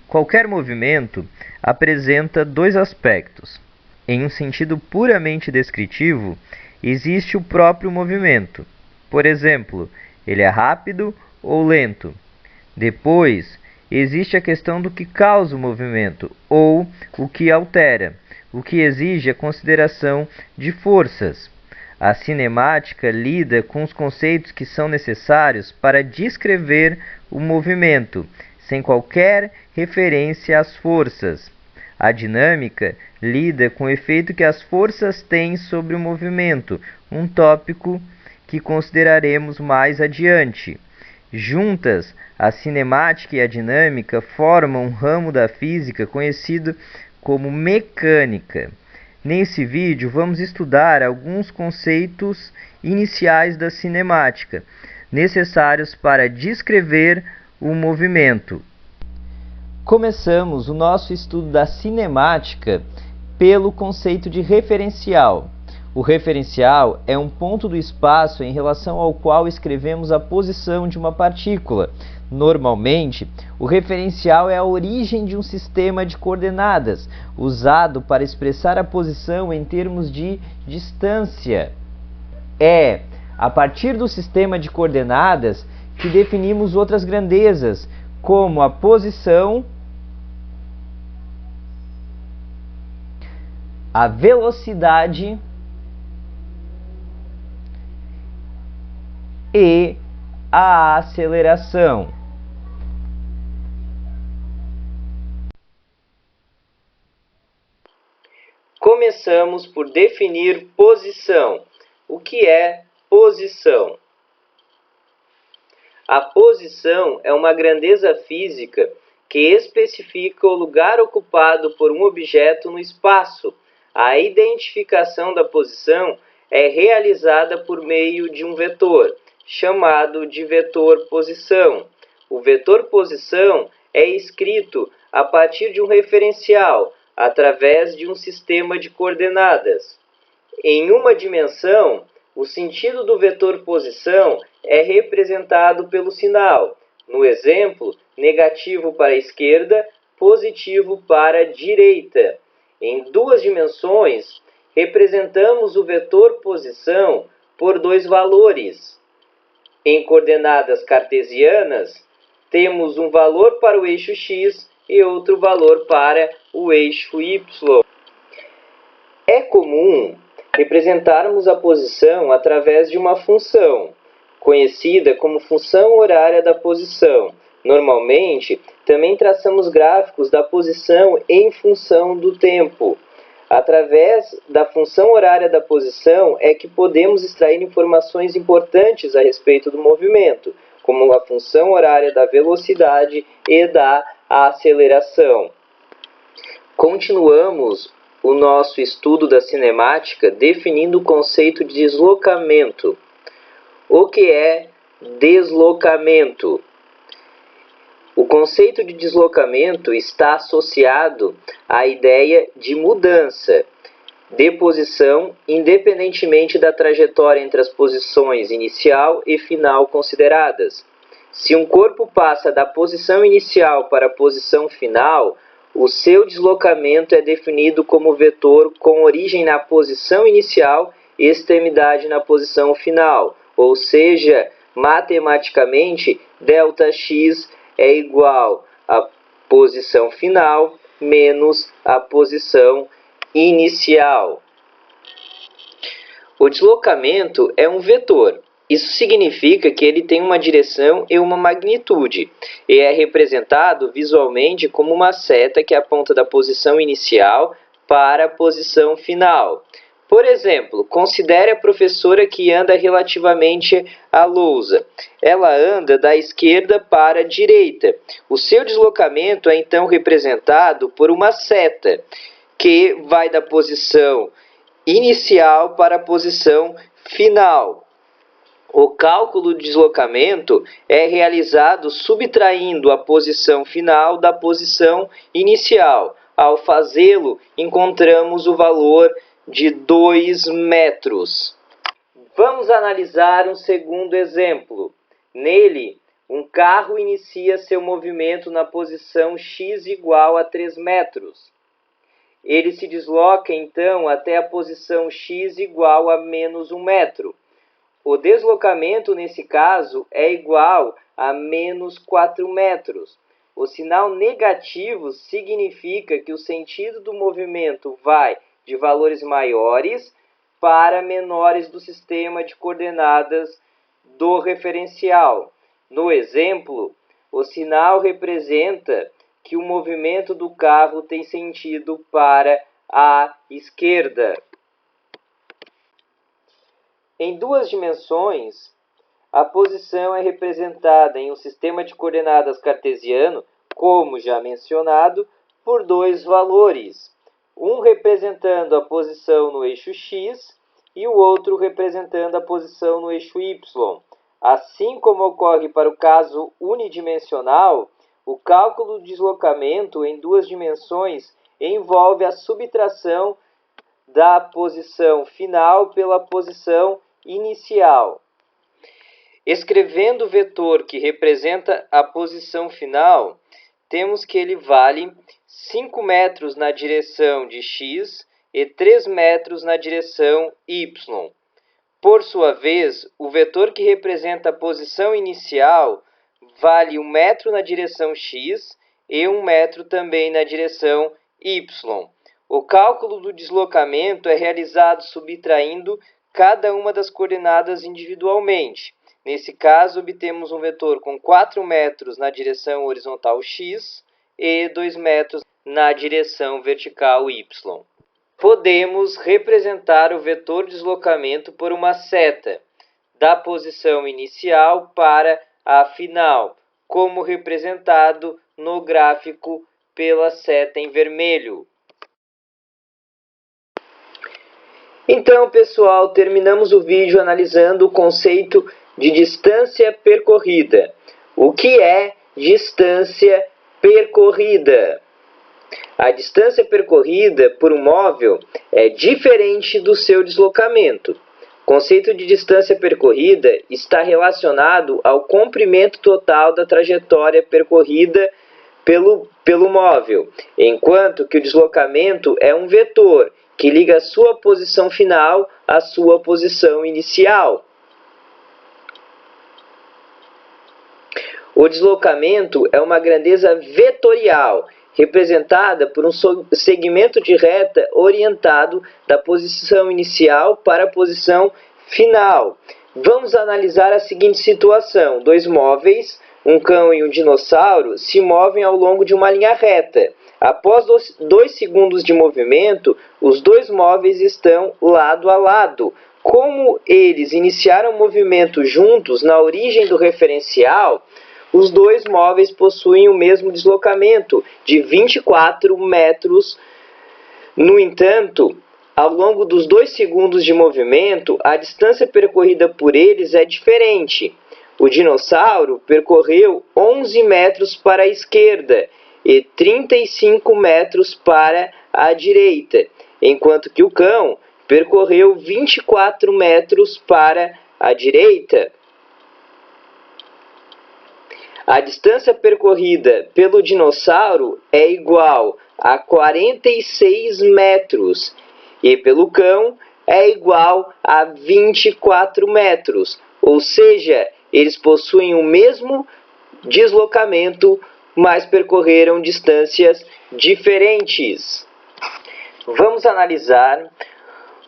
Qualquer movimento apresenta dois aspectos. Em um sentido puramente descritivo, existe o próprio movimento. Por exemplo, ele é rápido ou lento. Depois, existe a questão do que causa o movimento ou o que altera, o que exige a consideração de forças. A cinemática lida com os conceitos que são necessários para descrever o movimento, sem qualquer referência às forças. A dinâmica lida com o efeito que as forças têm sobre o movimento, um tópico que consideraremos mais adiante. Juntas, a cinemática e a dinâmica formam um ramo da física conhecido como mecânica. Nesse vídeo, vamos estudar alguns conceitos iniciais da cinemática, necessários para descrever o movimento. Começamos o nosso estudo da cinemática pelo conceito de referencial. O referencial é um ponto do espaço em relação ao qual escrevemos a posição de uma partícula. Normalmente, o referencial é a origem de um sistema de coordenadas, usado para expressar a posição em termos de distância. É a partir do sistema de coordenadas que definimos outras grandezas, como a posição, a velocidade e a aceleração. Começamos por definir posição. O que é posição? A posição é uma grandeza física que especifica o lugar ocupado por um objeto no espaço. A identificação da posição é realizada por meio de um vetor, chamado de vetor posição. O vetor posição é escrito a partir de um referencial, através de um sistema de coordenadas. Em uma dimensão, o sentido do vetor posição é representado pelo sinal. No exemplo, negativo para a esquerda, positivo para a direita. Em duas dimensões, representamos o vetor posição por dois valores. Em coordenadas cartesianas, temos um valor para o eixo x e outro valor para o eixo y. É comum representarmos a posição através de uma função, conhecida como função horária da posição. Normalmente, também traçamos gráficos da posição em função do tempo. Através da função horária da posição é que podemos extrair informações importantes a respeito do movimento, como a função horária da velocidade e da aceleração. Continuamos o nosso estudo da cinemática definindo o conceito de deslocamento. O que é deslocamento? O conceito de deslocamento está associado à ideia de mudança de posição, independentemente da trajetória entre as posições inicial e final consideradas. Se um corpo passa da posição inicial para a posição final, o seu deslocamento é definido como vetor com origem na posição inicial e extremidade na posição final, ou seja, matematicamente, ΔX é igual à posição final menos a posição inicial. O deslocamento é um vetor. Isso significa que ele tem uma direção e uma magnitude, e é representado visualmente como uma seta que aponta da posição inicial para a posição final. Por exemplo, considere a professora que anda relativamente à lousa. Ela anda da esquerda para a direita. O seu deslocamento é então representado por uma seta, que vai da posição inicial para a posição final. O cálculo de deslocamento é realizado subtraindo a posição final da posição inicial. Ao fazê-lo, encontramos o valor de 2 metros. Vamos analisar um segundo exemplo. Nele, um carro inicia seu movimento na posição x igual a 3 metros. Ele se desloca, então, até a posição x igual a menos 1 metro. O deslocamento, nesse caso, é igual a menos 4 metros. O sinal negativo significa que o sentido do movimento vai de valores maiores para menores do sistema de coordenadas do referencial. No exemplo, o sinal representa que o movimento do carro tem sentido para a esquerda. Em duas dimensões, a posição é representada em um sistema de coordenadas cartesiano, como já mencionado, por dois valores, um representando a posição no eixo x e o outro representando a posição no eixo y. Assim como ocorre para o caso unidimensional, o cálculo do deslocamento em duas dimensões envolve a subtração da posição final pela posição inicial. Escrevendo o vetor que representa a posição final, temos que ele vale 5 metros na direção de x e 3 metros na direção y. Por sua vez, o vetor que representa a posição inicial vale 1 metro na direção x e 1 metro também na direção y. O cálculo do deslocamento é realizado subtraindo cada uma das coordenadas individualmente. Nesse caso, obtemos um vetor com 4 metros na direção horizontal x e 2 metros na direção vertical y. Podemos representar o vetor deslocamento por uma seta, da posição inicial para a final, como representado no gráfico pela seta em vermelho. Então, pessoal, terminamos o vídeo analisando o conceito de distância percorrida. O que é distância percorrida? A distância percorrida por um móvel é diferente do seu deslocamento. O conceito de distância percorrida está relacionado ao comprimento total da trajetória percorrida pelo móvel, enquanto que o deslocamento é um vetor que liga a sua posição final à sua posição inicial. O deslocamento é uma grandeza vetorial, representada por um segmento de reta orientado da posição inicial para a posição final. Vamos analisar a seguinte situação. Dois móveis, um cão e um dinossauro, se movem ao longo de uma linha reta. Após 2 segundos de movimento, os dois móveis estão lado a lado. Como eles iniciaram o movimento juntos na origem do referencial, os dois móveis possuem o mesmo deslocamento, de 24 metros. No entanto, ao longo dos 2 segundos de movimento, a distância percorrida por eles é diferente. O dinossauro percorreu 11 metros para a esquerda e 35 metros para a direita, enquanto que o cão percorreu 24 metros para a direita. A distância percorrida pelo dinossauro é igual a 46 metros e pelo cão é igual a 24 metros, ou seja, eles possuem o mesmo deslocamento, mas percorreram distâncias diferentes. Vamos analisar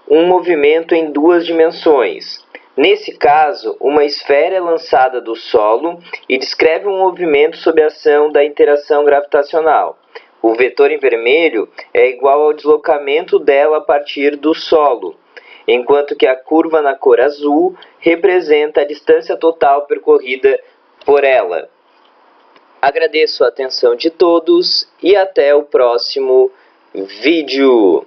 um movimento em duas dimensões. Nesse caso, uma esfera é lançada do solo e descreve um movimento sob a ação da interação gravitacional. O vetor em vermelho é igual ao deslocamento dela a partir do solo, enquanto que a curva na cor azul representa a distância total percorrida por ela. Agradeço a atenção de todos e até o próximo vídeo.